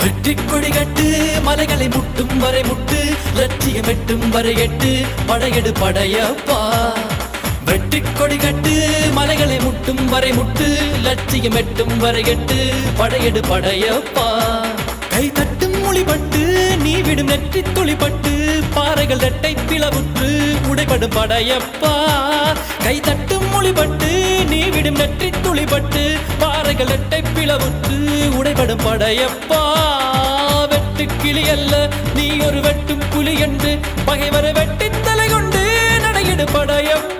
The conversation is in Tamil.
வெற்றி கொடி கட்டு மலைகளை முட்டும் வரை முட்டு லட்சியம் எட்டும் வரை எட்டு படையெடு படையப்பா வெற்றி கொடி கட்டு மலைகளை முட்டும் வரை முட்டு லட்சியம் எட்டும் வரை எட்டு படையெடு படையப்பா கை தட்டும் மொழிபட்டு நீ விடும் நெற்றி துளிபட்டு பாறைகள் ரெட்டை பிளவுற்று உடைபடும் படையப்பா கை தட்டும் மொழிபட்டு நீ விடும் நெற்றி துளிபட்டு பாறைகள் ரெட்டை பிளவுற்று உடைபடும் படையப்பா வெட்டு கிளி அல்ல நீ ஒரு வெட்டும் புலி என்று பகைவரை வெட்டி தலை கொண்டு நடையிடு படையப்பா